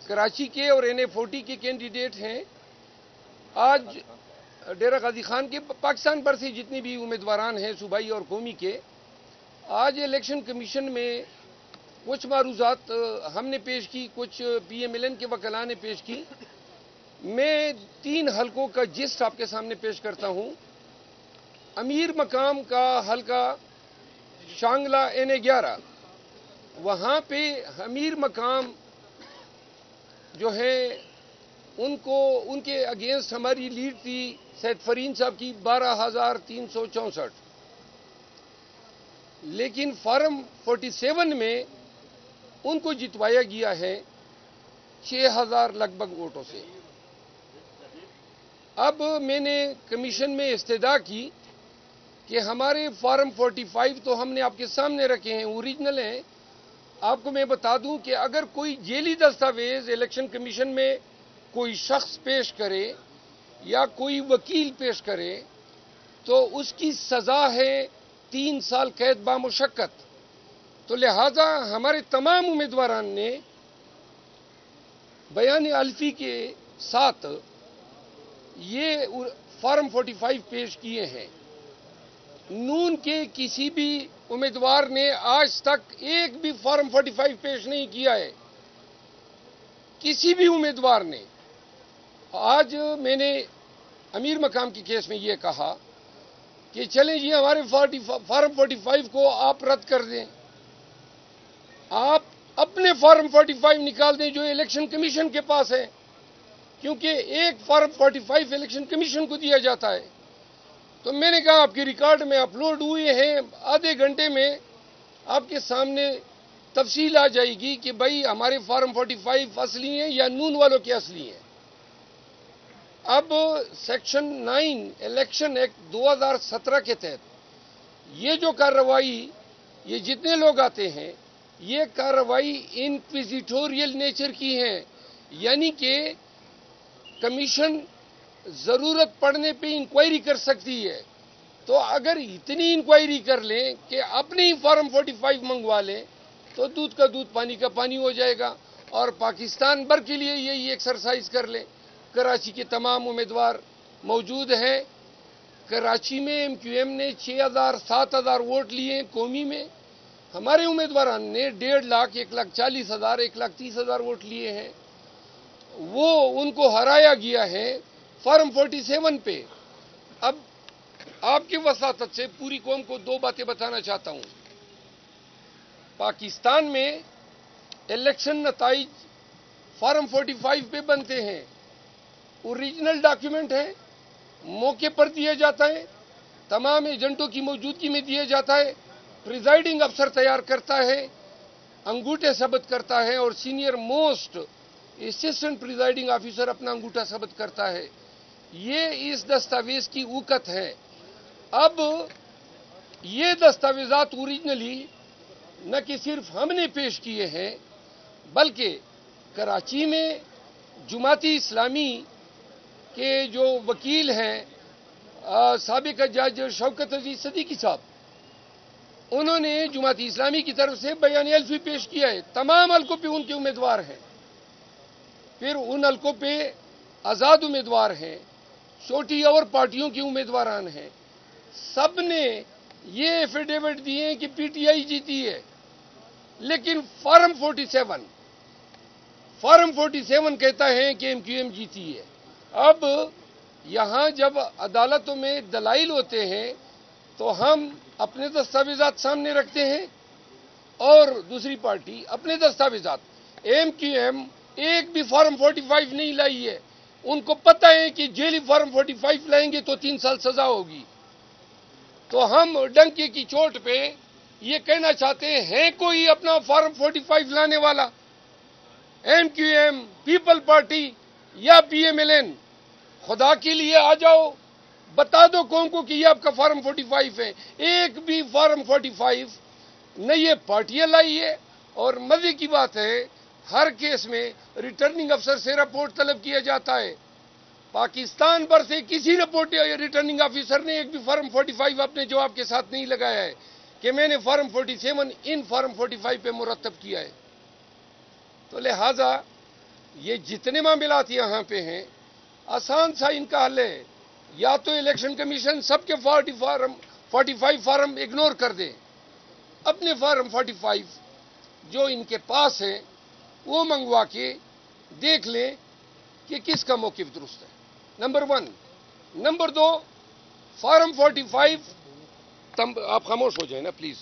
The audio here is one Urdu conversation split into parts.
کراچی کے اور NA40 کے کینڈیڈیٹ ہیں. آج ڈیرہ غازی خان کے پاکستان پر سے جتنے بھی امیدواران ہیں صوبائی اور قومی کے، آج الیکشن کمیشن میں کچھ معروضات ہم نے پیش کی، کچھ PMLN کے وکلاء نے پیش کی. میں 3 حلقوں کا جسٹ آپ کے سامنے پیش کرتا ہوں. امیر مقام کا حلقہ شانگلہ NA11، وہاں پہ امیر مقام جو ہے ان کے اگینسٹ ہماری لیڈ تھی سید فرین صاحب کی 12,364، لیکن فارم 47 میں ان کو جتوایا گیا ہے 6,000 لگ بھگ ووٹوں سے. اب میں نے کمیشن میں استدعا کی کہ ہمارے فارم 45 تو ہم نے آپ کے سامنے رکھے ہیں، اوریجنل ہیں. آپ کو میں بتا دوں کہ اگر کوئی جعلی دستاویز الیکشن کمیشن میں کوئی شخص پیش کرے یا کوئی وکیل پیش کرے تو اس کی سزا ہے 3 سال قید بامشقت. تو لہذا ہمارے تمام امیدواران نے بیان الفی کے ساتھ یہ فارم 45 پیش کیے ہیں. نون کے کسی بھی امیدوار نے آج تک ایک بھی فارم 45 پیش نہیں کیا ہے، کسی بھی امیدوار نے. آج میں نے امیر مقام کے کیس میں یہ کہا کہ چلیں جی ہمارے فارم 45 کو آپ رد کر دیں، آپ اپنے فارم 45 نکال دیں جو الیکشن کمیشن کے پاس ہے، کیونکہ ایک فارم 45 الیکشن کمیشن کو دیا جاتا ہے. تو میں نے کہا آپ کے ریکارڈ میں اپلوڈ ہوئے ہیں، آدھے گھنٹے میں آپ کے سامنے تفصیل آ جائے گی کہ بھائی ہمارے فارم 45 اصلی ہیں یا نون والوں کے اصلی ہیں. اب سیکشن 9 الیکشن ایکٹ 2017 کے تحت یہ جو کارروائی، یہ جتنے لوگ آتے ہیں یہ کارروائی انکویزیٹوریل نیچر کی ہیں، یعنی کہ کمیشن ضرورت پڑنے پہ انکوائری کر سکتی ہے. تو اگر اتنی انکوائری کر لیں کہ اپنے ہی فارم 45 منگوا لیں تو دودھ کا دودھ پانی کا پانی ہو جائے گا، اور پاکستان بھر کے لیے یہی ایکسرسائز کر لیں. کراچی کے تمام امیدوار موجود ہیں. کراچی میں MQM نے 6,000 7,000 ووٹ لیے قومی میں. ہمارے امیدواران نے 1.5 لاکھ 1,40,000 1,30,000 ووٹ لیے ہیں. وہ ان کو ہرایا گیا ہے فارم 47 پہ. اب آپ کی وساطت سے پوری قوم کو 2 باتیں بتانا چاہتا ہوں. پاکستان میں الیکشن نتائج فارم 45 پہ بنتے ہیں، اوریجنل ڈاکیومنٹ ہے، موقع پر دیا جاتا ہے، تمام ایجنٹوں کی موجودگی میں دیا جاتا ہے، پریزائڈنگ افسر تیار کرتا ہے، انگوٹھے ثبت کرتا ہے، اور senior most assistant presiding officer اپنا انگوٹھا ثبت کرتا ہے. یہ اس دستاویز کی اوقت ہے. اب یہ دستاویزات اوریجنلی نہ کہ صرف ہم نے پیش کیے ہیں بلکہ کراچی میں جماعتی اسلامی کے جو وکیل ہیں سابق جج شوکت عزیز صدیقی صاحب، انہوں نے جماعتی اسلامی کی طرف سے بیان الفی پیش کیا ہے. تمام حلقوں پہ ان کے امیدوار ہیں. پھر ان حلقوں پہ آزاد امیدوار ہیں، چھوٹی اور پارٹیوں کے امیدواران ہیں. سب نے یہ ایفیڈیوٹ دیے ہیں کہ PTI جیتی ہے، لیکن فارم 47 کہتا ہے کہ MQM جیتی ہے. اب یہاں جب عدالتوں میں دلائل ہوتے ہیں تو ہم اپنے دستاویزات سامنے رکھتے ہیں اور دوسری پارٹی اپنے دستاویزات. MQM ایک بھی فارم 45 نہیں لائی ہے. ان کو پتہ ہے کہ جیلی فارم 45 لائیں گے تو 3 سال سزا ہوگی. تو ہم ڈنکے کی چوٹ پہ یہ کہنا چاہتے ہیں کوئی اپنا فارم 45 لانے والا؟ MQM، پیپل پارٹی یا PMLN، خدا کے لیے آ جاؤ، بتا دو قوم کو کہ یہ آپ کا فارم 45 ہے. ایک بھی فارم 45 نہ یہ پارٹیاں لائی ہے. اور مزے کی بات ہے ہر کیس میں ریٹرننگ افسر سے رپورٹ طلب کیا جاتا ہے. پاکستان پر سے کسی ریٹرننگ آفیسر نے ایک بھی فارم 45 اپنے جواب کے ساتھ نہیں لگایا ہے کہ میں نے فارم 47 ان فارم 45 پہ مرتب کیا ہے. تو لہذا یہ جتنے معاملات یہاں پہ ہیں آسان سا ان کا حل ہے، یا تو الیکشن کمیشن سب کے 45 فارم اگنور کر دے، اپنے فارم 45 جو ان کے پاس ہیں وہ منگوا کے دیکھ لیں کہ کس کا موقف درست ہے، نمبر 1۔ نمبر 2، فارم 45 آپ خاموش ہو جائیں نا پلیز۔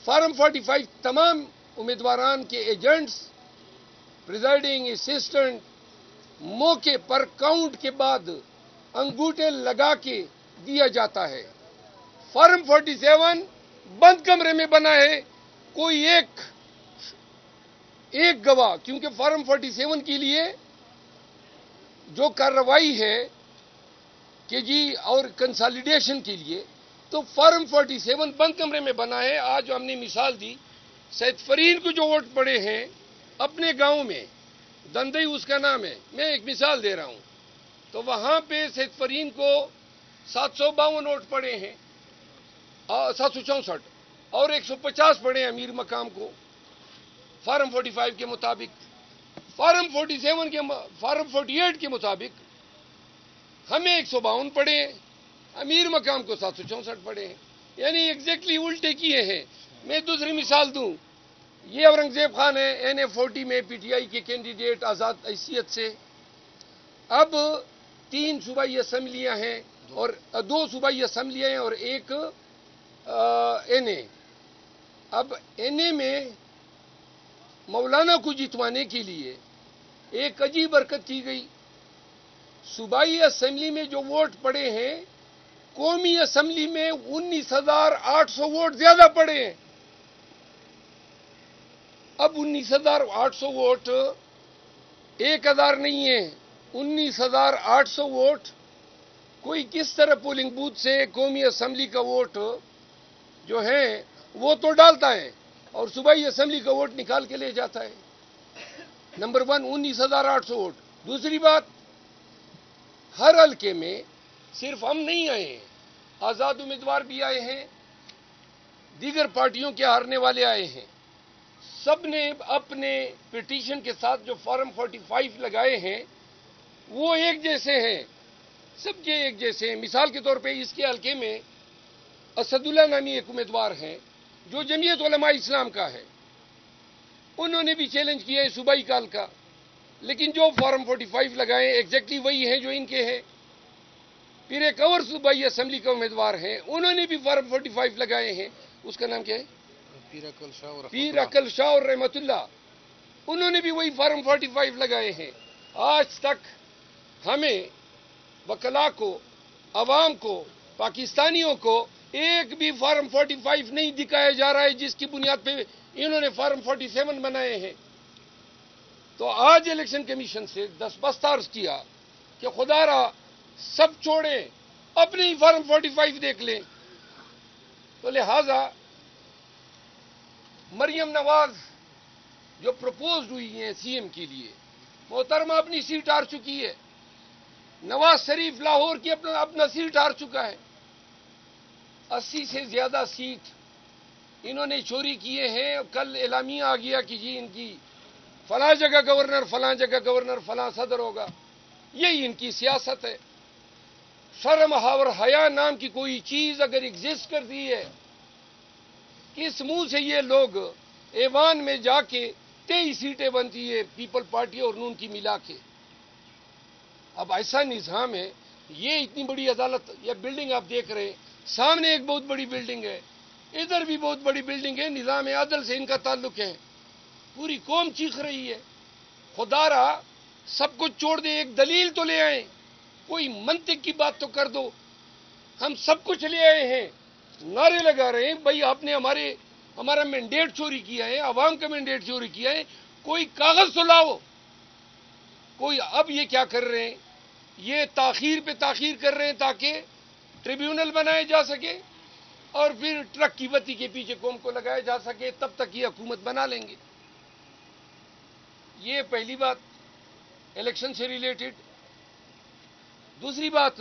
فارم 45 تمام امیدواران کے ایجنٹس، پریزائڈنگ اسسٹنٹ موقع پر کاؤنٹ کے بعد انگوٹھے لگا کے دیا جاتا ہے۔ فارم 47 بند کمرے میں بنا ہے، کوئی ایک گواہ، کیونکہ فارم 47 کے لیے جو کارروائی ہے کہ جی اور کنسالیڈیشن کے لیے، تو فارم 47 بند کمرے میں بنا ہے۔ آج ہم نے مثال دی، سید فرین کو جو ووٹ پڑے ہیں اپنے گاؤں میں، دندئی اس کا نام ہے، میں ایک مثال دے رہا ہوں، تو وہاں پہ سید فرین کو 752 ووٹ پڑے ہیں، 764، اور 150 پڑے ہیں امیر مقام کو فارم 45 کے مطابق۔ فارم 48 کے مطابق ہمیں 152 پڑے ہیں، امیر مقام کو 764 پڑے ہیں، یعنی ایگزیکٹلی الٹے کیے ہیں۔ میں دوسری مثال دوں، یہ اورنگزیب خان ہے NA40 میں پی ٹی آئی کے کینڈیڈیٹ آزاد حیثیت سے۔ اب 3 صوبائی اسمبلیاں ہیں اور 2 صوبائی اسمبلیاں ہیں اور 1 NA۔ اب NA میں مولانا کو جتوانے کے لیے ایک عجیب حرکت کی گئی، صوبائی اسمبلی میں جو ووٹ پڑے ہیں قومی اسمبلی میں 19,800 ووٹ زیادہ پڑے ہیں۔ اب 19,800 ووٹ 1,000 نہیں ہے، 19,800 ووٹ کوئی کس طرح پولنگ بوتھ سے قومی اسمبلی کا ووٹ جو ہے وہ تو ڈالتا ہے اور صوبائی اسمبلی کا ووٹ نکال کے لے جاتا ہے۔ Number 1، 19,800 vote. دوسری بات، ہر حلقے میں صرف ہم نہیں آئے ہیں، آزاد امیدوار بھی آئے ہیں، دیگر پارٹیوں کے ہارنے والے آئے ہیں، سب نے اپنے پٹیشن کے ساتھ جو فارم 45 لگائے ہیں وہ ایک جیسے ہیں، سب کے ایک جیسے ہیں۔ مثال کے طور پہ اس کے حلقے میں اسد اللہ نامی ایک امیدوار ہیں جو جمعیت علماء اسلام کا ہے، انہوں نے بھی چیلنج کیا ہے صوبائی کا حلقہ، لیکن جو فارم 45 لگائے ایگزیکٹلی وہی ہیں جو ان کے ہیں۔ پھر ایک اور صوبائی اسمبلی کا امیدوار ہیں، انہوں نے بھی فارم 45 لگائے ہیں، اس کا نام کیا ہے؟ پیر عقل شاہ اور رحمت اللہ، انہوں نے بھی وہی فارم 45 لگائے ہیں۔ آج تک ہمیں وکلاء کو، عوام کو، پاکستانیوں کو ایک بھی فارم 45 نہیں دکھایا جا رہا ہے جس کی بنیاد پہ انہوں نے فارم 47 بنائے ہیں۔ تو آج الیکشن کمیشن سے دستبست عرض کیا کہ خدا را سب چھوڑیں، اپنے ہی فارم 45 دیکھ لیں۔ تو لہذا مریم نواز جو پروپوزڈ ہوئی ہیں CM کے لیے، محترمہ اپنی سیٹ ہار چکی ہے، نواز شریف لاہور کی اپنا سیٹ ہار چکا ہے، 80 سے زیادہ سیٹ انہوں نے چوری کیے ہیں۔ کل اعلامیہ آ گیا کہ جی ان کی فلاں جگہ گورنر، فلاں جگہ گورنر، فلاں صدر ہوگا، یہی ان کی سیاست ہے۔ شرم اور حیا نام کی کوئی چیز اگر ایگزسٹ کرتی ہے، کس منہ سے یہ لوگ ایوان میں جا کے 23 سیٹیں بنتی ہے پیپل پارٹی اور نون کی ملا کے؟ اب ایسا نظام ہے، یہ اتنی بڑی عدالت، یہ بلڈنگ آپ دیکھ رہے ہیں، سامنے ایک بہت بڑی بلڈنگ ہے، ادھر بھی بہت بڑی بلڈنگ ہے، نظام عدل سے ان کا تعلق ہے، پوری قوم چیخ رہی ہے۔ خدا را سب کچھ چھوڑ دے، ایک دلیل تو لے آئیں، کوئی منطق کی بات تو کر دو۔ ہم سب کچھ لے آئے ہیں، نعرے لگا رہے ہیں بھائی آپ نے ہمارا مینڈیٹ چوری کیا ہے، عوام کا مینڈیٹ چوری کیا ہے، کوئی کاغذ تو لاؤ۔ کوئی اب یہ کیا کر رہے ہیں، یہ تاخیر پہ تاخیر کر رہے ہیں تاکہ ٹریبیونل بنائے جا سکے اور پھر ٹرک کی بتی کے پیچھے قوم کو لگایا جا سکے، تب تک یہ حکومت بنا لیں گے۔ یہ پہلی بات الیکشن سے ریلیٹڈ۔ دوسری بات،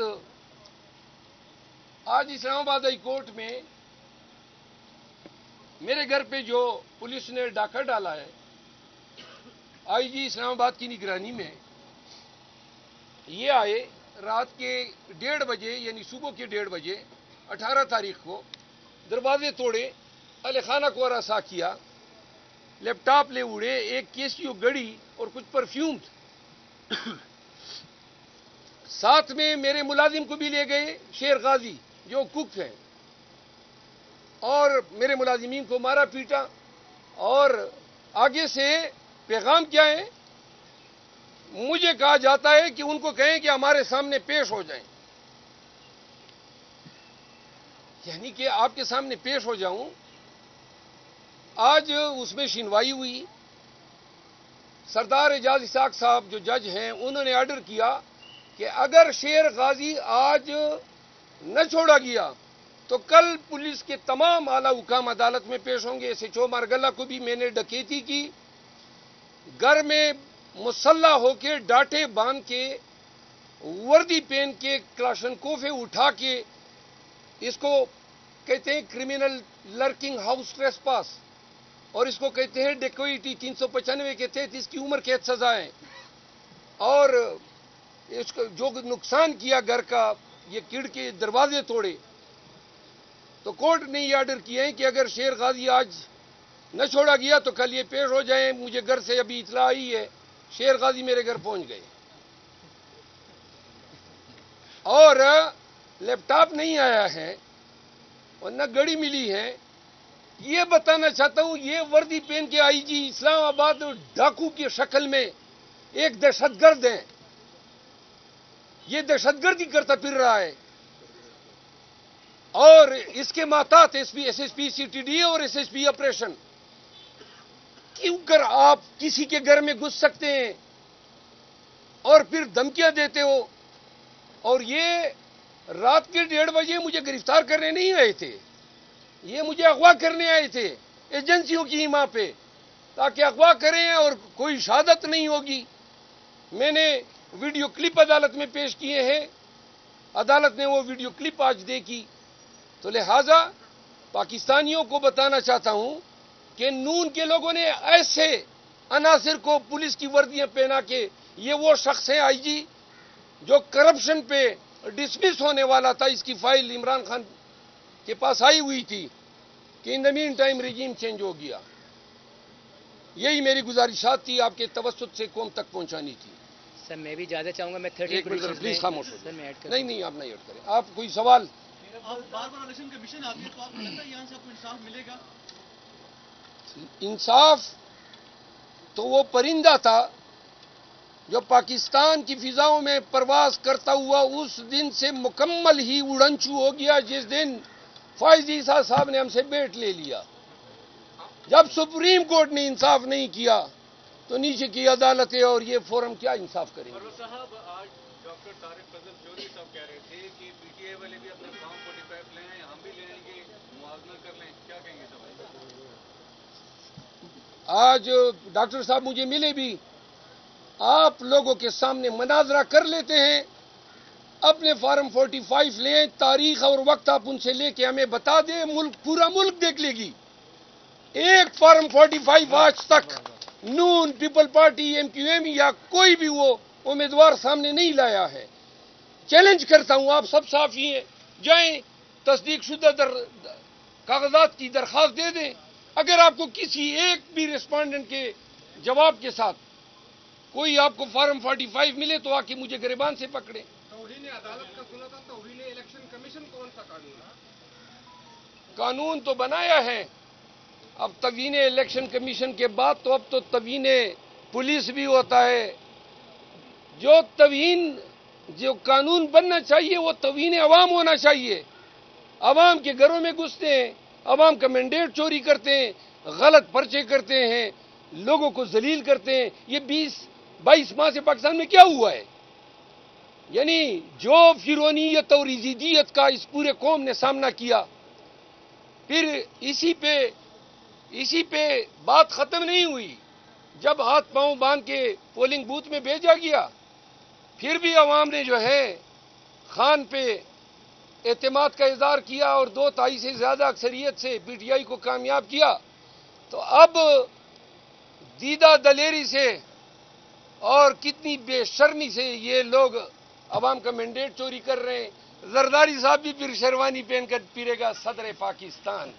آج اسلام آباد ہائی کورٹ میں میرے گھر پہ جو پولیس نے ڈاکہ ڈالا ہے، آئی جی اسلام آباد کی نگرانی میں یہ آئے رات کے 1:30 بجے یعنی صبح کے 1:30 بجے 18 تاریخ کو دروازے توڑے، اہل خانہ کو ہراساں کیا، لیپ ٹاپ لے اڑے، ایک کیسیو گڑی اور کچھ پرفیوم، ساتھ میں میرے ملازم کو بھی لے گئے شیر غازی جو کک ہے، اور میرے ملازمین کو مارا پیٹا، اور آگے سے پیغام کیا ہے؟ مجھے کہا جاتا ہے کہ ان کو کہیں کہ ہمارے سامنے پیش ہو جائیں، یعنی کہ آپ کے سامنے پیش ہو جاؤں۔ آج اس میں سنوائی ہوئی، سردار اعجاز اسحاق صاحب جو جج ہیں انہوں نے آرڈر کیا کہ اگر شیر غازی آج نہ چھوڑا گیا تو کل پولیس کے تمام اعلی حکام عدالت میں پیش ہوں گے۔ SHO مارگلہ کو بھی میں نے ڈکیتی کی، گھر میں مسلح ہو کے ڈاٹے باندھ کے وردی پہن کے کلاشنکوفیں اٹھا کے، اس کو کہتے ہیں کرمنل لرکنگ ہاؤس ٹریس پاس، اور اس کو کہتے ہیں ڈیکوئٹی 395 کے تحت اس کی عمر قید سزا ہے، اور اس کو جو نقصان کیا گھر کا، یہ کڑ کے دروازے توڑے، تو کورٹ نے یہ آرڈر کیا ہے کہ اگر شیر غازی آج نہ چھوڑا گیا تو کل یہ پیش ہو جائیں۔ مجھے گھر سے ابھی اطلاع آئی ہے شیر غازی میرے گھر پہنچ گئے، اور لیپ ٹاپ نہیں آیا ہے اور نہ گڑی ملی ہے۔ یہ بتانا چاہتا ہوں یہ وردی پہن کے آئی جی اسلام آباد ڈاکو کی شکل میں ایک دہشت گرد ہے، یہ دہشت گردی کرتا پھر رہا ہے، اور اس کے ماتحت SSP CTD اور SSP آپریشن۔ کیوں کر آپ کسی کے گھر میں گھس سکتے ہیں اور پھر دھمکیاں دیتے ہو؟ اور یہ رات کے 1:30 بجے مجھے گرفتار کرنے نہیں آئے تھے، یہ مجھے اغوا کرنے آئے تھے ایجنسیوں کی حمایت پہ، تاکہ اغوا کریں اور کوئی شہادت نہیں ہوگی۔ میں نے ویڈیو کلپ عدالت میں پیش کیے ہیں، عدالت نے وہ ویڈیو کلپ آج دیکھی، تو لہذا پاکستانیوں کو بتانا چاہتا ہوں کہ نون کے لوگوں نے ایسے عناصر کو پولیس کی وردیاں پہنا کے، یہ وہ شخص ہے آئی جی جو کرپشن پہ ڈسمس ہونے والا تھا، اس کی فائل عمران خان کے پاس آئی ہوئی تھی کہ ان دا مین ٹائم رجیم چینج ہو گیا۔ یہی میری گزارشات تھی، آپ کے توسط سے قوم تک پہنچانی تھی۔ سر میں بھی زیادہ چاہوں گا، میں 30 پلیز خاموش ہو سر میں ایڈ کر نہیں آپ نہیں ایڈ کریں۔ آپ کوئی سوال؟ بار بار الیکشن کمیشن آتی ہے تو آپ کو لگتا ہے یہاں سے آپ کو انصاف ملے گا؟ انصاف تو وہ پرندہ تھا جو پاکستان کی فضاؤں میں پرواز کرتا ہوا اس دن سے مکمل ہی اڑنچو ہو گیا جس دن فائز عیسیٰ صاحب نے ہم سے بیٹ لے لیا۔ جب سپریم کورٹ نے انصاف نہیں کیا تو نیچے کی عدالتیں اور یہ فورم کیا انصاف کریں گے؟ صاحب آج ڈاکٹر طارق فضل چودھری صاحب کہہ رہے تھے کہ PTI والے بھی اپنے فارم 45 لے آئیں، ہم بھی لے آئیں گے، موازنہ کر لیں، کیا کہیں گے صاحب؟ آج ڈاکٹر صاحب مجھے ملے بھی، آپ لوگوں کے سامنے مناظرہ کر لیتے ہیں، اپنے فارم 45 لیں، تاریخ اور وقت آپ ان سے لے کے ہمیں بتا دیں، پورا ملک دیکھ لے گی۔ ایک فارم 45 آج تک نون، پیپل پارٹی، MQM یا کوئی بھی وہ امیدوار سامنے نہیں لایا ہے۔ چیلنج کرتا ہوں، آپ سب صحافی ہیں، جائیں تصدیق شدہ کاغذات کی درخواست دے دیں۔ اگر آپ کو کسی ایک بھی ریسپونڈنٹ کے جواب کے ساتھ کوئی آپ کو فارم 45 ملے تو آ کے مجھے گریبان سے پکڑے۔ توہین عدالت کا سنا تھا، توہین الیکشن کمیشن کون سا قانون ہے؟ قانون تو بنایا ہے، اب توہین الیکشن کمیشن کے بعد تو اب تو توہین پولیس بھی ہوتا ہے۔ جو قانون بننا چاہیے وہ توہین عوام ہونا چاہیے۔ عوام کے گھروں میں گھستے ہیں، عوام کا مینڈیٹ چوری کرتے ہیں، غلط پرچے کرتے ہیں، لوگوں کو ذلیل کرتے ہیں۔ یہ 22 ماہ سے پاکستان میں کیا ہوا ہے؟ یعنی جو فرونیت اور یزیدیت کا اس پورے قوم نے سامنا کیا، پھر اسی پہ بات ختم نہیں ہوئی۔ جب ہاتھ پاؤں باندھ کے پولنگ بوتھ میں بھیجا گیا، پھر بھی عوام نے جو ہے خان پہ اعتماد کا اظہار کیا اور 2/3 سے زیادہ اکثریت سے PTI کو کامیاب کیا۔ تو اب دیدہ دلیری سے اور کتنی بے شرمی سے یہ لوگ عوام کا مینڈیٹ چوری کر رہے ہیں. زرداری صاحب بھی پھر شیروانی پہن کر پھرے گا صدر پاکستان.